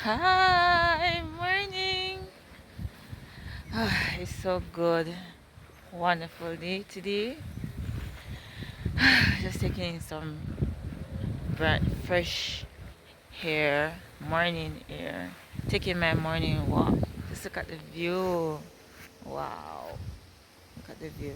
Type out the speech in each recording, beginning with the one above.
Hi, morning. It's so good. Wonderful day today. Just taking in some bright, fresh air, morning air. Taking my morning walk. Just look at the view. Wow. Look at the view.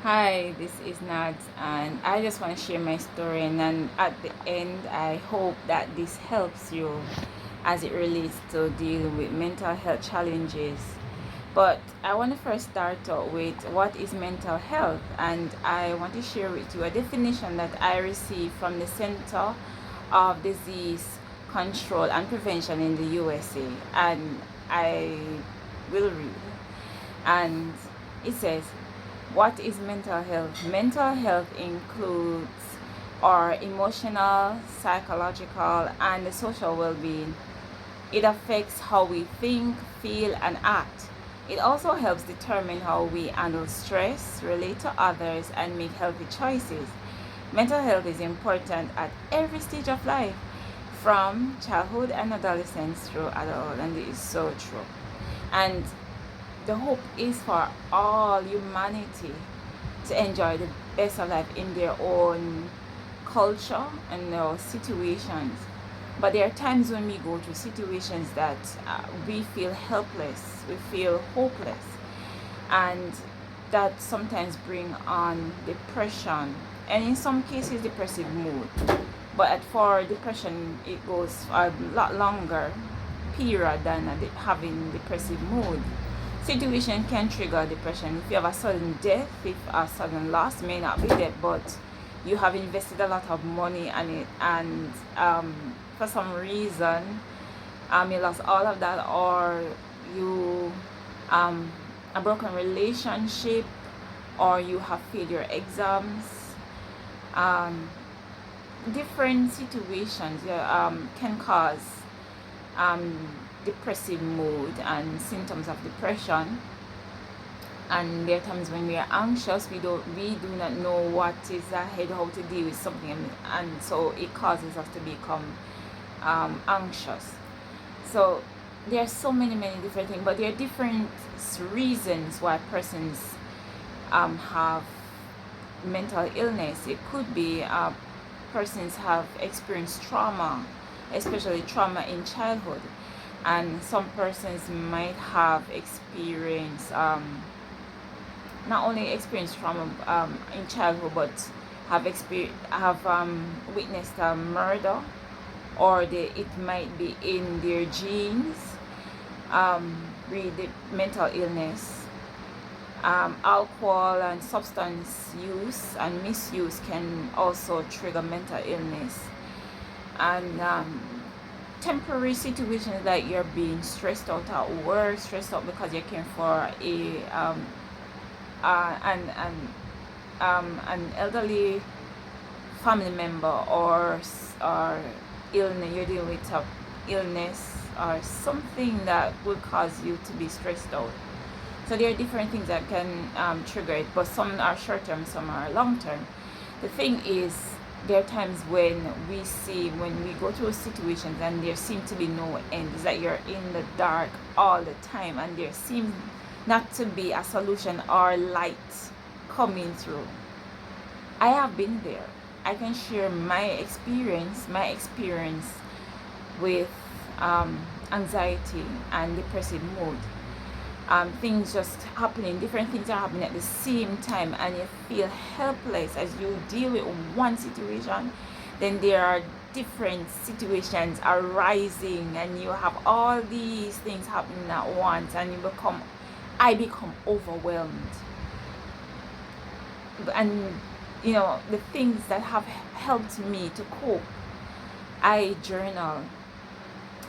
Hi, this is Nads, and I just want to share my story. And at the end, I hope that this helps you as it relates to dealing with mental health challenges. But I want to first start out with what is mental health, and I want to share with you a definition that I received from the Center of Disease Control and Prevention in the USA, and I will read. And it says, what is mental health? Mental health includes our emotional, psychological, and social well-being. It affects how we think, feel, and act. It also helps determine how we handle stress, relate to others, and make healthy choices. Mental health is important at every stage of life, from childhood and adolescence through adulthood, and it is so true. And the hope is for all humanity to enjoy the best of life in their own culture and their situations. But there are times when we go through situations that we feel helpless, we feel hopeless, and that sometimes bring on depression, and in some cases depressive mood. But for depression, it goes a lot longer period than having depressive mood. Situation can trigger depression. If you have a sudden death, if a sudden loss, may not be death, but you have invested a lot of money on it, and for some reason you lost all of that, or you a broken relationship, or you have failed your exams. Different situations can cause um, depressive mood and symptoms of depression. And there are times when we are anxious, we do not know what is ahead, how to deal with something, and so it causes us to become anxious. So there are so many different things, but there are different reasons why persons have mental illness. It could be persons have experienced trauma, especially trauma in childhood, and some persons might have experienced not only experienced trauma in childhood, but have witnessed a murder, or it might be in their genes. With the mental illness, alcohol and substance use and misuse can also trigger mental illness. And temporary situations, like you're being stressed out at work, stressed out because you're caring for an elderly family member, or illness, you're dealing with illness, or something that will cause you to be stressed out. So there are different things that can trigger it, but some are short term, some are long term. The thing is, there are times when we go through situations and there seems to be no end. It's like you're in the dark all the time and there seems not to be a solution or light coming through. I have been there. I can share my experience with anxiety and depressive mood. Things just happening, different things are happening at the same time, and you feel helpless as you deal with one situation. Then there are different situations arising, and you have all these things happening at once, and I become overwhelmed. And the things that have helped me to cope: I journal,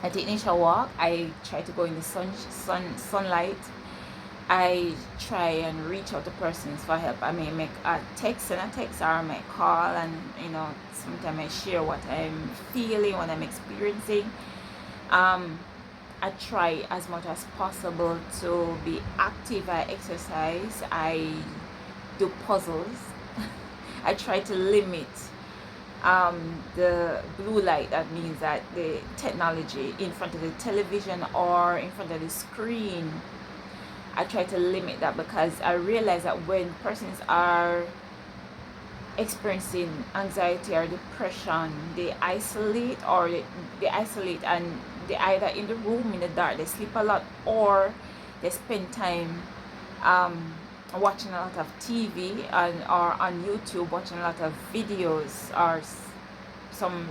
I take nature walk, I try to go in the sunlight, I try and reach out to persons for help. I may make a text, or I may call, and sometimes I share what I'm feeling, what I'm experiencing. I try as much as possible to be active. I exercise, I do puzzles. I try to limit the blue light. That means that the technology in front of the television or in front of the screen, I try to limit that, because I realize that when persons are experiencing anxiety or depression, they isolate, and they either in the room in the dark, they sleep a lot, or they spend time watching a lot of TV or on YouTube, watching a lot of videos or some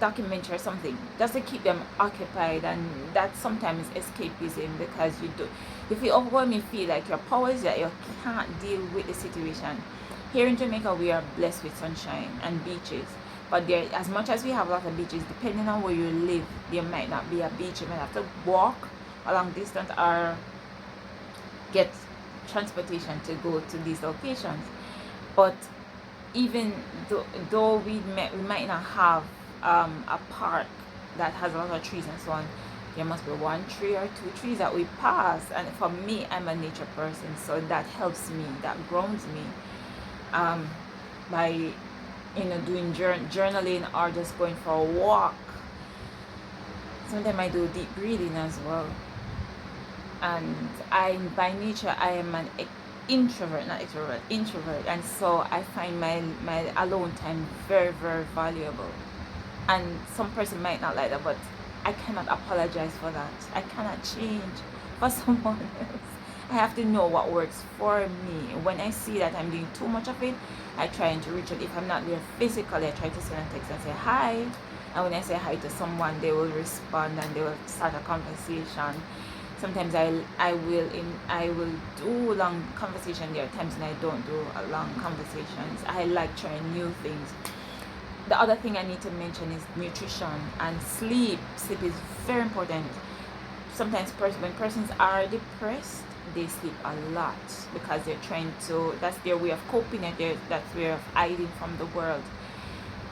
documentary or something, just to keep them occupied. And that sometimes escapism, because you feel overwhelmed, you feel like your power is that you can't deal with the situation. Here in Jamaica, we are blessed with sunshine and beaches, but there, as much as we have a lot of beaches, depending on where you live, there might not be a beach. You might have to walk a long distance or get transportation to go to these locations. But even though we might not have a park that has a lot of trees and so on, there must be one tree or two trees that we pass. And for me, I'm a nature person, so that helps me, that grounds me, by doing journaling or just going for a walk. Sometimes I do deep breathing as well. And by nature, I am an introvert, not extrovert, introvert, and so I find my alone time very, very valuable. And some person might not like that, but I cannot apologize for that. I cannot change for someone else. I have to know what works for me. When I see that I'm doing too much of it, I try to reach out. If I'm not there physically, I try to send a text and say hi. And when I say hi to someone, they will respond and they will start a conversation. Sometimes I will do long conversation. There are times when I don't do long conversations. I like trying new things. The other thing I need to mention is nutrition and sleep. Sleep is very important. Sometimes when persons are depressed, they sleep a lot because they're trying to, that's their way of coping, and that's their way of hiding from the world.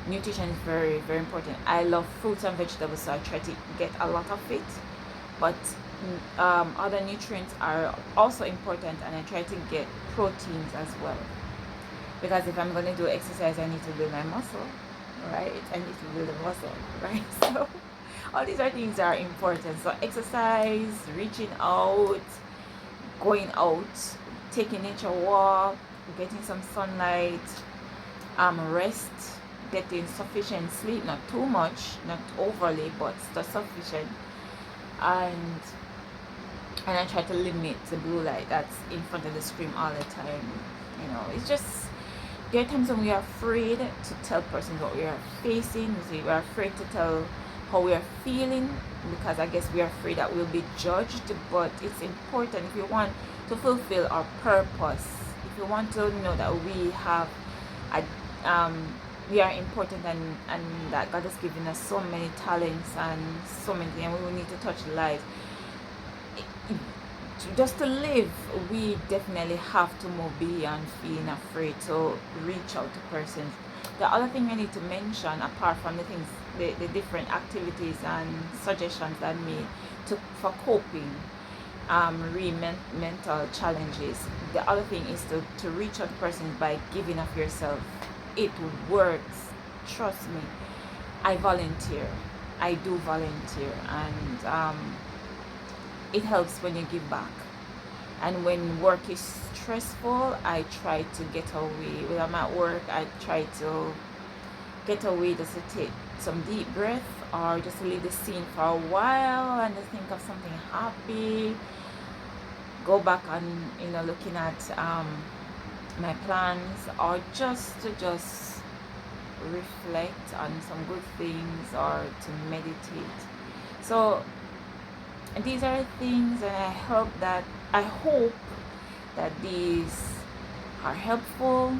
Nutrition is very, very important. I love fruits and vegetables, so I try to get a lot of it. But other nutrients are also important, and I try to get proteins as well, because if I'm going to do exercise, I need to build my muscle, right? I need to build a muscle, right? So all these are things that are important. So exercise, reaching out, going out, taking nature walk, getting some sunlight, rest, getting sufficient sleep, not too much, not overly, but just sufficient. And I try to limit the blue light that's in front of the screen all the time. It's just, there are times when we are afraid to tell persons what we are facing. We are afraid to tell how we are feeling, because I guess we are afraid that we'll be judged. But it's important, if you want to fulfill our purpose, if you want to know that we have we are important, and that God has given us so many talents and so many things, and we will need to touch lives. Just to live, we definitely have to move beyond being afraid to reach out to persons. The other thing I need to mention, apart from the things the different activities and suggestions that I made for coping mental challenges. The other thing is to reach out to persons by giving of yourself. It works, trust me. I volunteer, I do volunteer, and it helps when you give back. And when work is stressful, I try to get away. When I'm at work, I try to get away, just to take some deep breath, or just to leave the scene for a while and to think of something happy. Go back and looking at my plans, or just to reflect on some good things, or to meditate. So these are things, and I hope that these are helpful.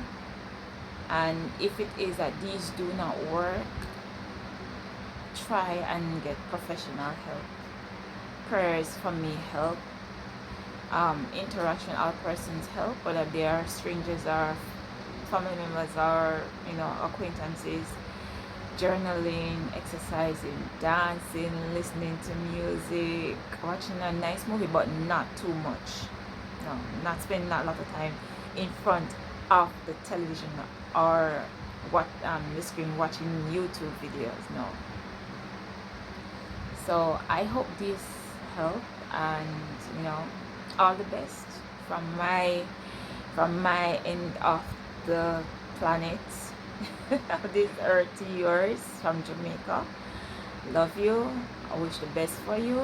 And if it is that these do not work, try and get professional help. Prayers from me help. Interaction, all persons help, whether they are strangers or family members or acquaintances. Journaling, exercising, dancing, listening to music, watching a nice movie, but not too much. No, not spending a lot of time in front of the television or the screen watching YouTube videos. No. So I hope this helped, and all the best from my end of the planet, of this earth, to yours, from Jamaica. Love you. I wish the best for you.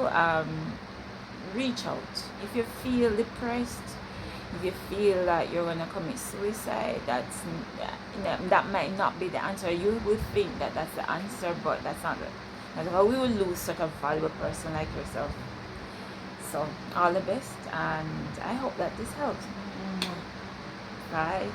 Reach out if you feel depressed. If you feel that you're gonna commit suicide, that might not be the answer. You would think that that's the answer, but that's not it. That's how we will lose such a valuable person like yourself. So all the best, and I hope that this helps. Bye.